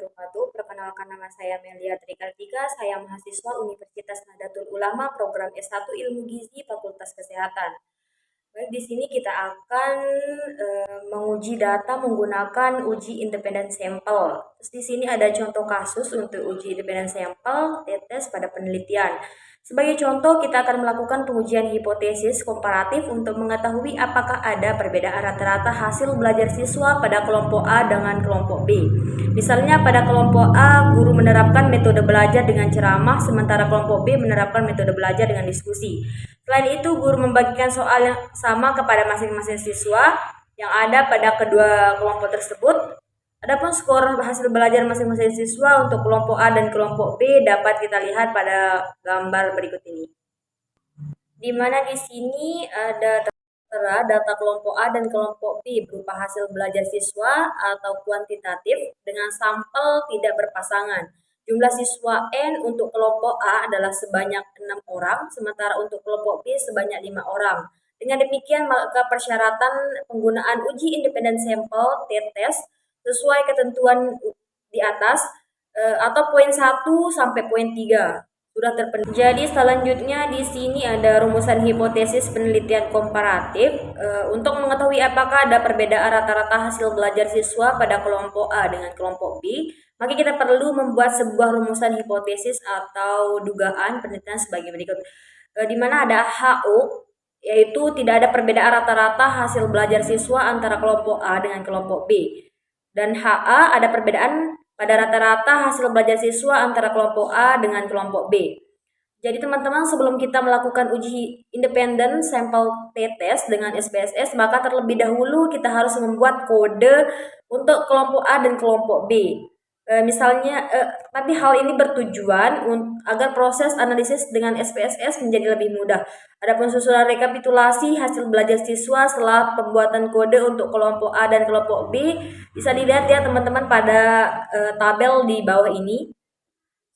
wabarakatuh. Perkenalkan nama saya Melia Trikartika, saya mahasiswa Universitas Nahdlatul Ulama, program S1 Ilmu Gizi, Fakultas Kesehatan. Baik, di sini kita akan menguji data menggunakan uji independen sampel. Terus di sini ada contoh kasus untuk uji independen sampel, tetes pada penelitian. Sebagai contoh, kita akan melakukan pengujian hipotesis komparatif untuk mengetahui apakah ada perbedaan rata-rata hasil belajar siswa pada kelompok A dengan kelompok B. Misalnya pada kelompok A, guru menerapkan metode belajar dengan ceramah, sementara kelompok B menerapkan metode belajar dengan diskusi. Selain itu, guru membagikan soal yang sama kepada masing-masing siswa yang ada pada kedua kelompok tersebut. Adapun skor hasil belajar masing-masing siswa untuk kelompok A dan kelompok B dapat kita lihat pada gambar berikut ini. Di mana di sini ada tertera data kelompok A dan kelompok B berupa hasil belajar siswa atau kuantitatif dengan sampel tidak berpasangan. Jumlah siswa N untuk kelompok A adalah sebanyak 6 orang, sementara untuk kelompok B sebanyak 5 orang. Dengan demikian, maka persyaratan penggunaan uji independen sampel t-test sesuai ketentuan di atas atau poin 1 sampai poin 3 sudah terpenuhi. Jadi selanjutnya di sini ada rumusan hipotesis penelitian komparatif untuk mengetahui apakah ada perbedaan rata-rata hasil belajar siswa pada kelompok A dengan kelompok B. Maka kita perlu membuat sebuah rumusan hipotesis atau dugaan penelitian sebagai berikut. Di mana ada HO, yaitu tidak ada perbedaan rata-rata hasil belajar siswa antara kelompok A dengan kelompok B. Dan HA ada perbedaan pada rata-rata hasil belajar siswa antara kelompok A dengan kelompok B. Jadi teman-teman, sebelum kita melakukan uji independen sampel t-test dengan SPSS, maka terlebih dahulu kita harus membuat kode untuk kelompok A dan kelompok B. Tapi hal ini bertujuan agar proses analisis dengan SPSS menjadi lebih mudah. Adapun susunan rekapitulasi hasil belajar siswa setelah pembuatan kode untuk kelompok A dan kelompok B bisa dilihat ya teman-teman pada tabel di bawah ini.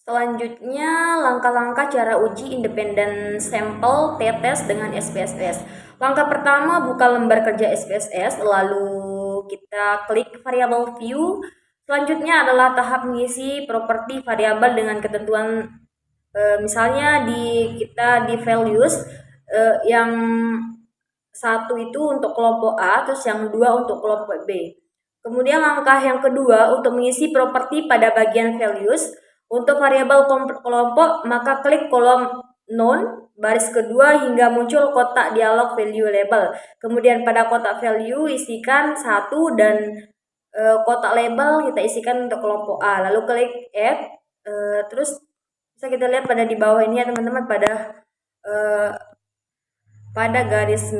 Selanjutnya, langkah-langkah cara uji independen sampel t-test dengan SPSS. Langkah pertama, buka lembar kerja SPSS, lalu kita klik variable view. Selanjutnya adalah tahap mengisi properti variabel dengan ketentuan misalnya kita di values yang satu itu untuk kelompok A, terus yang dua untuk kelompok B. Kemudian langkah yang kedua untuk mengisi properti pada bagian values untuk variabel kelompok, maka klik kolom none baris kedua hingga muncul kotak dialog value label. Kemudian pada kotak value isikan satu dan kotak label kita isikan untuk kelompok A, lalu klik add. Terus bisa kita lihat pada di bawah ini ya teman-teman, pada garis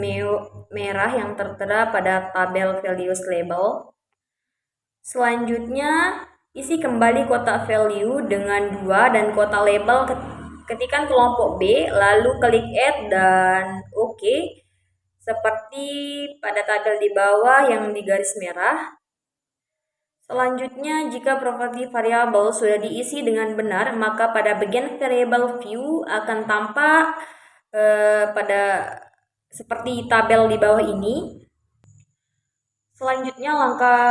merah yang tertera pada tabel values label. Selanjutnya isi kembali kotak value dengan 2 dan kotak label ketikkan kelompok B, lalu klik add dan OK. Seperti pada tabel di bawah yang di garis merah. Selanjutnya, jika properti variabel sudah diisi dengan benar, maka pada bagian variable view akan tampak seperti tabel di bawah ini. Selanjutnya, langkah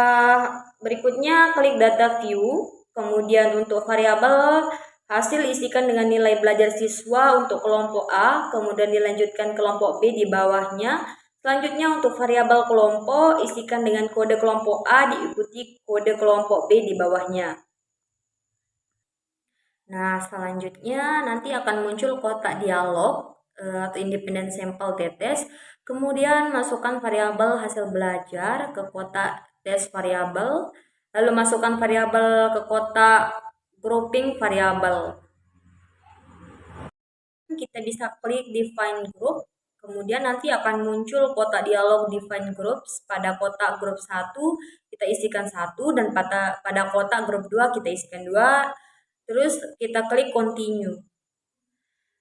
berikutnya klik data view, kemudian untuk variabel hasil isikan dengan nilai belajar siswa untuk kelompok A, kemudian dilanjutkan kelompok B di bawahnya. Selanjutnya untuk variabel kelompok isikan dengan kode kelompok A diikuti kode kelompok B di bawahnya. Nah, selanjutnya nanti akan muncul kotak dialog atau independent sample t-test. Kemudian masukkan variabel hasil belajar ke kotak test variabel, lalu masukkan variabel ke kotak grouping variabel. Kita bisa klik define group. Kemudian nanti akan muncul kotak dialog define groups. Pada kotak grup 1 kita isikan 1 dan pada kotak grup 2 kita isikan 2. Terus kita klik continue.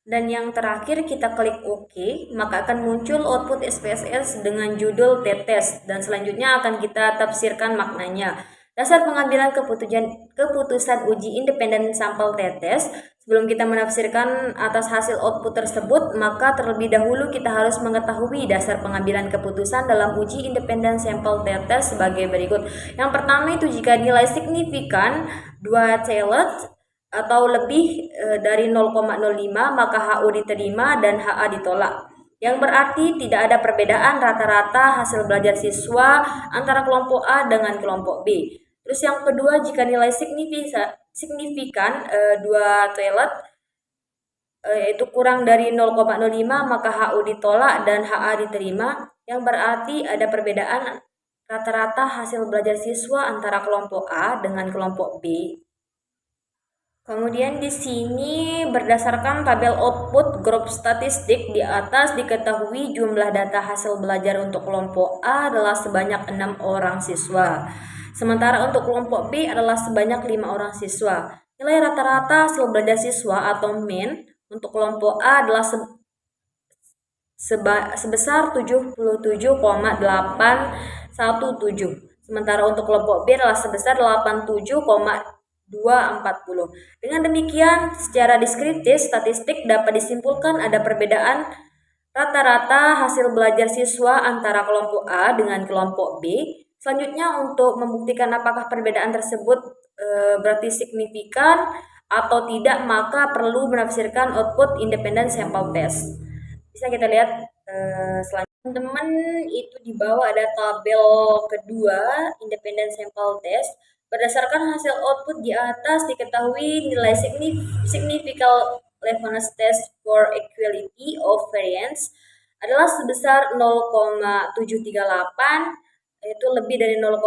Dan yang terakhir kita klik OK, maka akan muncul output SPSS dengan judul t-test dan selanjutnya akan kita tafsirkan maknanya. Dasar pengambilan keputusan uji independen sampel t-test. Sebelum kita menafsirkan atas hasil output tersebut, maka terlebih dahulu kita harus mengetahui dasar pengambilan keputusan dalam uji independen sampel t-test sebagai berikut. Yang pertama itu jika nilai signifikan 2 talent atau lebih dari 0,05 maka HU diterima dan HA ditolak. Yang berarti tidak ada perbedaan rata-rata hasil belajar siswa antara kelompok A dengan kelompok B. Terus yang kedua, jika nilai signifikan 2 talent yaitu kurang dari 0,05 maka HU ditolak dan HA diterima, yang berarti ada perbedaan rata-rata hasil belajar siswa antara kelompok A dengan kelompok B. Kemudian di sini berdasarkan tabel output grup statistik di atas diketahui jumlah data hasil belajar untuk kelompok A adalah sebanyak 6 orang siswa. Sementara untuk kelompok B adalah sebanyak 5 orang siswa. Nilai rata-rata hasil belajar siswa atau mean untuk kelompok A adalah sebesar 77,817. Sementara untuk kelompok B adalah sebesar 87,240. Dengan demikian, secara deskriptif statistik dapat disimpulkan ada perbedaan rata-rata hasil belajar siswa antara kelompok A dengan kelompok B. Selanjutnya, untuk membuktikan apakah perbedaan tersebut berarti signifikan atau tidak, maka perlu menafsirkan output independent sample test. Bisa kita lihat selanjutnya, teman-teman, itu di bawah ada tabel kedua independent sample test. Berdasarkan hasil output di atas diketahui nilai significant levelness test for equality of variance adalah sebesar 0,738, yaitu lebih dari 0,05,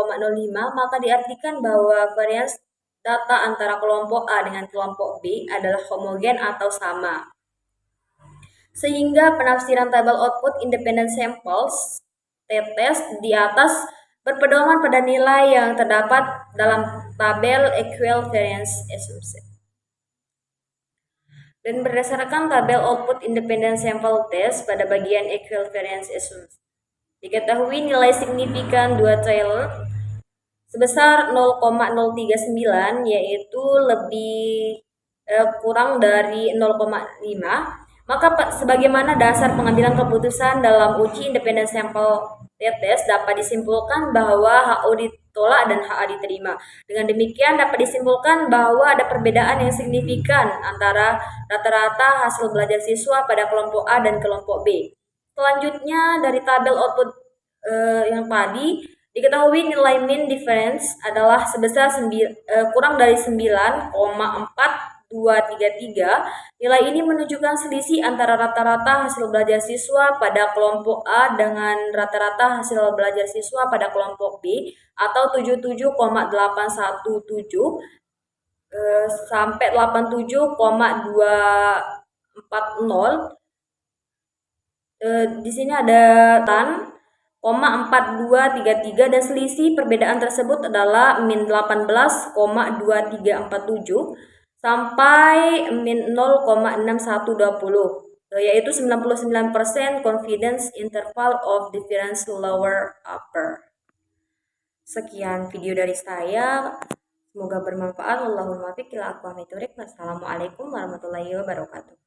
maka diartikan bahwa variance data antara kelompok A dengan kelompok B adalah homogen atau sama. Sehingga penafsiran tabel output independent samples t-test di atas berpedoman pada nilai yang terdapat dalam tabel equivariance assumption. Dan berdasarkan tabel output independent sample test pada bagian equivariance assumption, diketahui nilai signifikan 2 talent sebesar 0,039, yaitu lebih kurang dari 0,5. Maka sebagaimana dasar pengambilan keputusan dalam uji independent sample t-test dapat disimpulkan bahwa HO ditolak dan HA diterima. Dengan demikian dapat disimpulkan bahwa ada perbedaan yang signifikan antara rata-rata hasil belajar siswa pada kelompok A dan kelompok B. Selanjutnya, dari tabel output yang tadi diketahui nilai mean difference adalah sebesar kurang dari 9,4233. Nilai ini menunjukkan selisih antara rata-rata hasil belajar siswa pada kelompok A dengan rata-rata hasil belajar siswa pada kelompok B atau 77,817 sampai 87,240. Di sini ada 4233 dan selisih perbedaan tersebut adalah min 18,2347 sampai min 0,6120, yaitu 99% confidence interval of difference lower upper. Sekian video dari saya, semoga bermanfaat. Wallahul muwaffiq ila aqwamit thoriq. Wassalamualaikum warahmatullahi wabarakatuh.